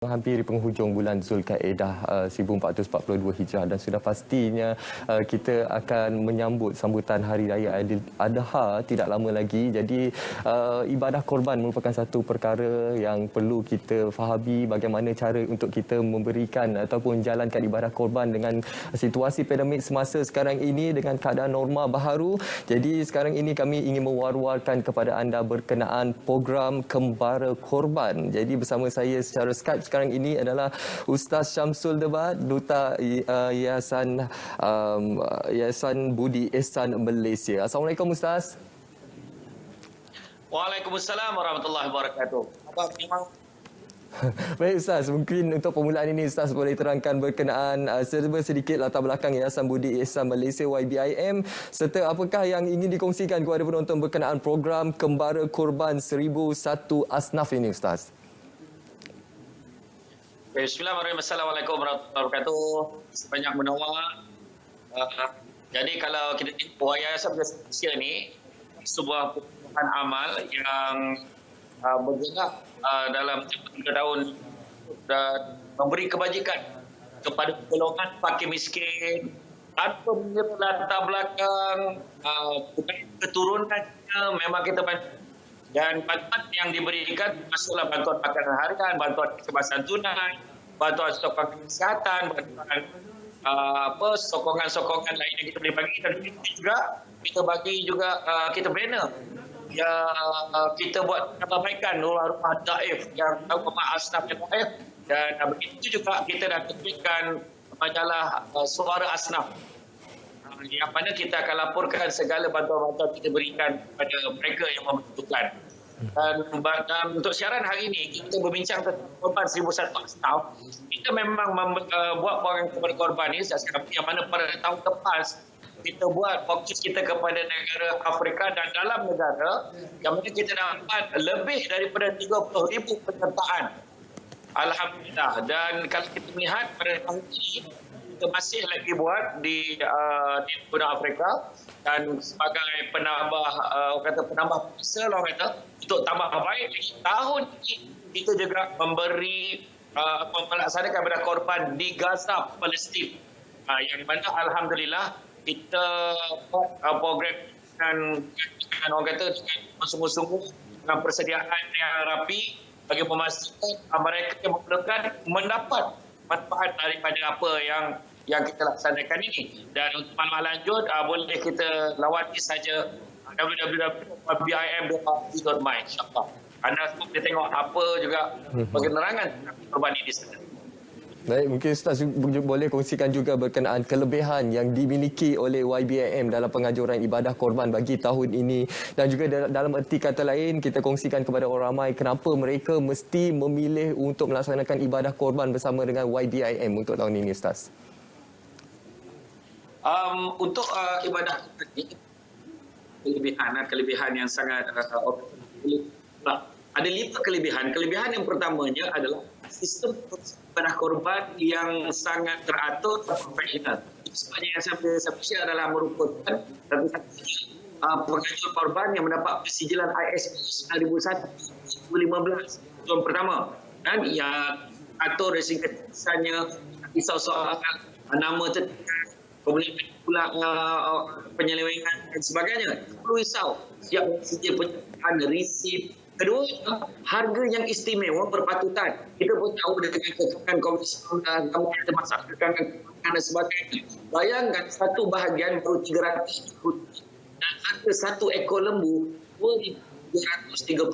Menghampiri penghujung bulan Zulkaidah 1442 Hijrah dan sudah pastinya kita akan menyambut sambutan Hari Raya Aidil Adha tidak lama lagi. Jadi ibadah korban merupakan satu perkara yang perlu kita fahami bagaimana cara untuk kita memberikan ataupun jalankan ibadah korban dengan situasi pandemik semasa sekarang ini dengan keadaan norma baharu. Jadi sekarang ini kami ingin mewar-warkan kepada anda berkenaan program Kembara Korban. Jadi bersama saya secara Skype sekarang ini adalah Ustaz Syamsul Debat, Duta Yayasan Budi Ihsan Malaysia. Assalamualaikum Ustaz. Waalaikumsalam warahmatullahi wabarakatuh. Baik Ustaz, mungkin untuk permulaan ini Ustaz boleh terangkan berkenaan sedikit latar belakang Yayasan Budi Ihsan Malaysia YBIM serta apakah yang ingin dikongsikan kepada penonton berkenaan program Kembara Korban 1001 Asnaf ini Ustaz. Bismillahirrahmanirrahim. Assalamualaikum warahmatullahi wabarakatuh. Sebanyak menawar. Jadi kalau kita tengok Yayasan Budi Ihsan Malaysia ni sebuah perbuatan amal yang bergerak dalam 3 tahun dan memberi kebajikan kepada golongan fakir miskin tanpa mengira latar belakang, bukan keturunannya, memang kita dan bantuan yang diberikan masuklah bantuan makanan harian, bantuan kecemasan tunai, bantuan sokongan kesihatan, bantuan sokongan-sokongan lain yang kita boleh bagi, dan kita bagi juga kita banner ya, kita buat perbaikan rumah daif yang rumah asnaf yang daif, dan begitu juga kita dah terbitkan majalah Suara Asnaf yang mana kita akan laporkan segala bantuan-bantuan kita berikan kepada mereka yang membutuhkan. Dan untuk siaran hari ini kita berbincang tentang korban 1001 asnaf. Kita memang buat program kepada korban ini yang mana pada tahun lepas kita buat fokus kita kepada negara Afrika dan dalam negara yang mana kita dapat lebih daripada 30,000 penyertaan. Alhamdulillah. Dan kalau kita melihat pada tahun ini kita masih lagi buat di negara Afrika dan sebagai penambah kuasa untuk tambah baik tahun ini kita juga memberi melaksanakan pada korban di Gaza, Palestin, yang mana alhamdulillah kita buat program dengan orang kata dengan sungguh-sungguh dengan persediaan yang rapi bagi memastikan mereka yang memerlukan mendapat manfaat daripada apa yang kita laksanakan ini. Dan untuk maklumat lanjut boleh kita lawati saja www.bim.my, insyaAllah. Anda semua boleh tengok apa juga penerangan korban ini di sana. Baik, mungkin Ustaz boleh kongsikan juga berkenaan kelebihan yang dimiliki oleh YBIM dalam penganjuran ibadah korban bagi tahun ini, dan juga dalam erti kata lain kita kongsikan kepada orang ramai kenapa mereka mesti memilih untuk melaksanakan ibadah korban bersama dengan YBIM untuk tahun ini Ustaz. Untuk ibadah kelebihan yang sangat ada 5 kelebihan. Kelebihan yang pertamanya adalah sistem ibadah korban yang sangat teratur dan profesional. Sebabnya Yayasan Budi Ihsan Malaysia adalah merupakan penganjur korban yang mendapat persijilan ISO 9001-2015 tahun pertama, dan yang atur dari segi ketegasannya, soal nama tertentu, kemudian pula penyelewengan dan sebagainya. Perlu risau siap sedia penyertaan resip. Kedua, harga yang istimewa berpatutan. Kita pun tahu dengan kekangan Komisi Pembangunan kita masakan dan sebagainya. Bayangkan satu bahagian baru 300 dan harga satu ekor lembu RM230.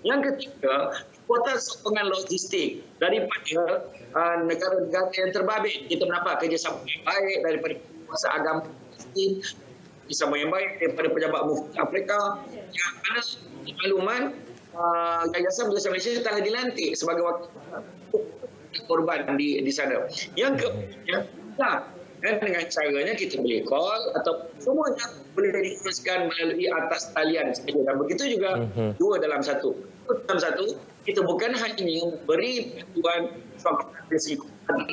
Yang ketiga, kekuatan sokongan logistik daripada negara-negara yang terbabit. Kita mendapat kerjasama yang baik daripada kuasa agama Palestin, kerjasama yang baik daripada pejabat mufti Afrika, yang mana makluman Yayasan Budi Ihsan Malaysia telah dilantik sebagai wakil korban di sana. Yang keempat, dan dengan caranya kita boleh call atau semuanya boleh diteruskan melalui atas talian saja. Dan begitu juga 2 dalam 1. Dalam 1, kita bukan hanya memberi bantuan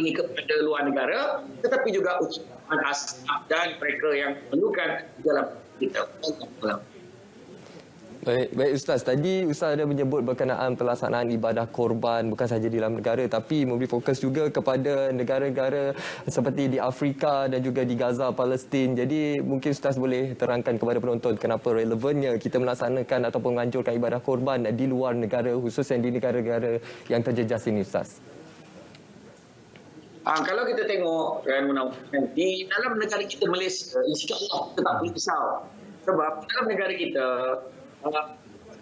ini kepada luar negara, tetapi juga untuk asnaf dan mereka yang memerlukan dalam kita. Baik Ustaz. Tadi Ustaz ada menyebut berkenaan pelaksanaan ibadah korban bukan sahaja di dalam negara tapi memberi fokus juga kepada negara-negara seperti di Afrika dan juga di Gaza, Palestin. Jadi mungkin Ustaz boleh terangkan kepada penonton kenapa relevannya kita melaksanakan ataupun menganjurkan ibadah korban di luar negara, khususnya di negara-negara yang terjejas ini Ustaz. Kalau kita tengok di dalam negara kita Malaysia, insya-Allah kita tak perlu risau. Sebab dalam negara kita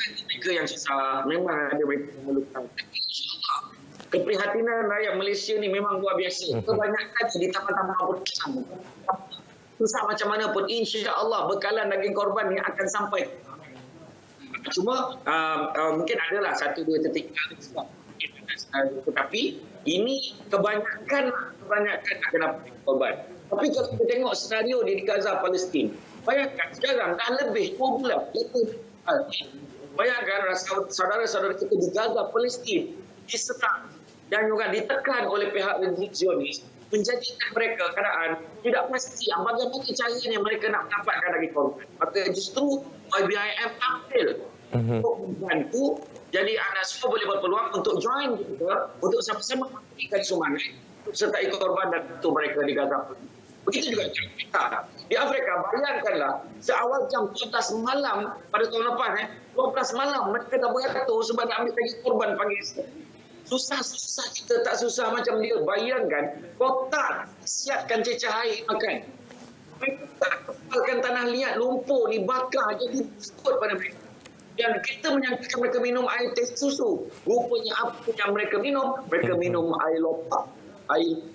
mereka yang susah, memang ada mereka yang memerlukan. InsyaAllah, keprihatinan rakyat Malaysia ni memang luar biasa. Kebanyakan di taman-taman pun susah macam mana pun, insya-Allah bekalan daging korban ni akan sampai. Cuma mungkin adalah satu dua tertinggal, tetapi ini kebanyakan akan dapat korban. Tapi kalau kita tengok senario di Gaza, Palestin, bayangkan sekarang dah lebih 2 bulan. Bayangkan saudara-saudara kita di Gaza, Palestin diserang dan juga ditekan oleh pihak Zionis, menjadikan mereka keadaan tidak pasti bagaimana caranya mereka nak mendapatkan lagi korban. Maka justru YBIM tampil untuk membantu. Jadi anda semua boleh berpeluang untuk join kita untuk sama-sama memberikan sumbangan untuk sertai korban dan bantu mereka di Gaza. Begitu juga di Afrika. Di Afrika, bayangkanlah, seawal jam 12 malam pada tahun lepas, 12 malam mereka dah beratur sebab nak ambil lagi korban pagi. Susah kita tak susah macam dia. Bayangkan, kota siapkan cecah air makan. Mereka kepalkan tanah liat, lumpur, dibakar, jadi biskut pada mereka. Dan kita menyangka mereka minum air teh susu. Rupanya apa yang mereka minum? Mereka minum air lopak. Air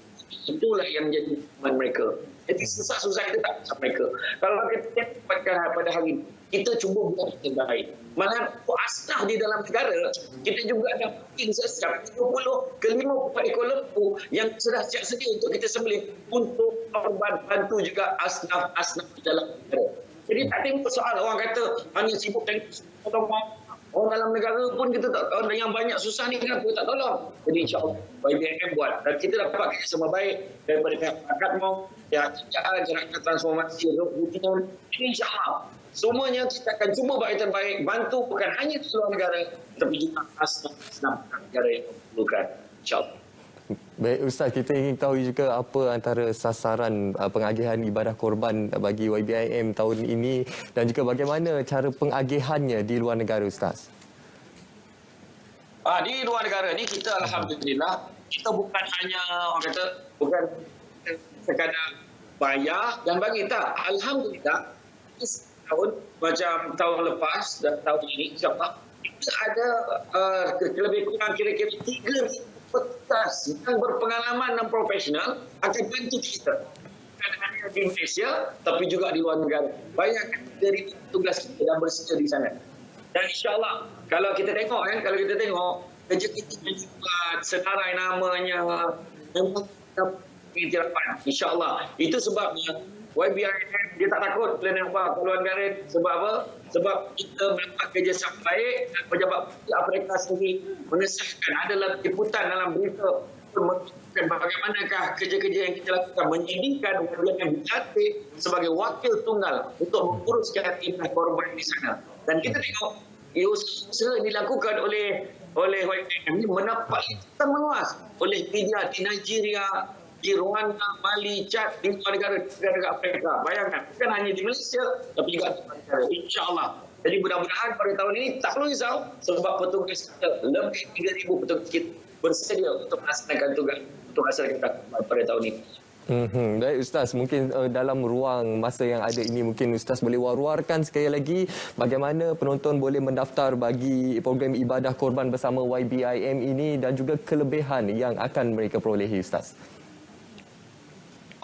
itulah yang jadi teman mereka. Jadi susah-susah kita tak usah mereka. Kalau kita pada hari ini, kita cuba buat yang terbaik. Malah asnaf di dalam negara, kita juga ada packing sesiap 30 ke 50 ekor lembu yang sudah siap sedia untuk kita sembelih untuk korban, bantu juga asnaf di dalam negara. Jadi tak timbul soal orang kata hanya sibuk tengok orang dalam negara pun kita tak tahu yang banyak susah ni kenapa tak tolong. Jadi insya-Allah YBIM buat dan kita dapat kerjasama baik daripada pihak Pakatmo, pihak kerajaan, Jabatan Transformasi Rutin. Insya-Allah semuanya kita akan cuba buat yang terbaik, bantu bukan hanya di luar negara tapi juga asnaf negara yang memerlukan. Insya-Allah. Baik Ustaz, kita ingin tahu juga apa antara sasaran pengagihan ibadah korban bagi YBIM tahun ini dan juga bagaimana cara pengagihannya di luar negara Ustaz. Di luar negara ni kita alhamdulillah kita bukan hanya orang kata bukan sekadar bayar dan bagi, tak. Alhamdulillah tahun macam tahun lepas dan tahun ini insya-Allah kita ada lebih kurang kira-kira 3,000 petugas yang berpengalaman dan profesional akan bantu kita. Bukan hanya di Malaysia, tapi juga di luar negara. Bayangkan dari petugas kita yang bersedia di sana. Dan insya-Allah, kalau kita tengok kerja kita yang dibuat, senarai namanya, memang kita insya-Allah. Itu sebabnya YBIM dia tak takut plan yang buat luar negara. Sebab apa? Sebab kita mendapat kerjasama baik dan pejabat Afrika sendiri mengesahkan adalah liputan dalam berita menunjukkan bagaimanakah kerja-kerja yang kita lakukan menyediakan YBIM berlatih sebagai wakil tunggal untuk menguruskan ibadah korban di sana. Dan kita tengok usaha yang dilakukan oleh YBIM ini mendapat meluas oleh media di Nigeria, di Rwanda, Mali, Chad, di luar negara Afrika. Bayangkan, bukan hanya di Malaysia, tapi juga di luar negara. InsyaAllah. Jadi mudah-mudahan pada tahun ini tak perlu risau sebab petugas kita, lebih 3,000 petugas kita bersedia untuk melaksanakan tugas kita pada tahun ini. Baik Ustaz, mungkin dalam ruang masa yang ada ini mungkin Ustaz boleh war-warkan sekali lagi bagaimana penonton boleh mendaftar bagi program ibadah korban bersama YBIM ini dan juga kelebihan yang akan mereka perolehi Ustaz.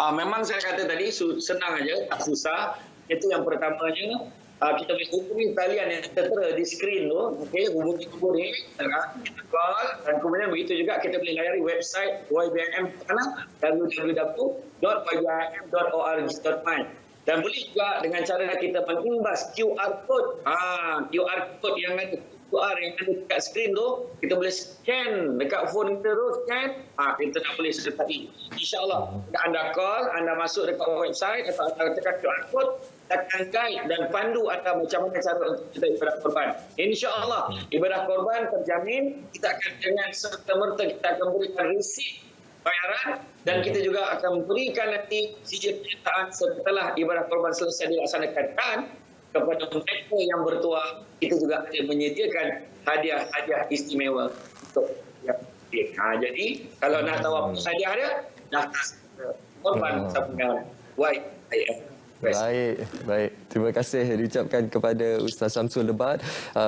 Memang saya kata tadi senang aja, tak susah. Itu yang pertamanya. Kita boleh hubungi talian yang tertera di skrin tu. Okey, hubungi kita call dan kemudian begitu juga kita boleh layari website YBIM sana www.ybim.org.my dan boleh juga dengan cara kita mengimbas QR code. QR code yang ada QR yang ada dekat skrin tu, kita boleh scan dekat phone kita tu, scan, kita dah boleh sertai. InsyaAllah, anda call, anda masuk dekat website atau anda tekan QR code akan guide dan pandu atau macam mana cara untuk kita ibadah korban. InsyaAllah ibadah korban terjamin. Kita akan dengan serta-merta kita akan berikan risik bayaran dan kita juga akan berikan nanti sijil penyertaan setelah ibadah korban selesai dilaksanakan. Dan kepada mereka yang bertuah, kita juga ada menyediakan hadiah-hadiah istimewa untuk yang jadi kalau nak tahu apa hadiah dia, daftar korban sambungan YIF. Baik. Terima kasih diucapkan kepada Ustaz Syamsul Lebat,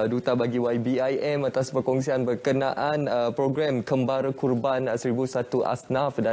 Duta bagi YBIM atas perkongsian berkenaan program Kembara Kurban 1001 Asnaf dan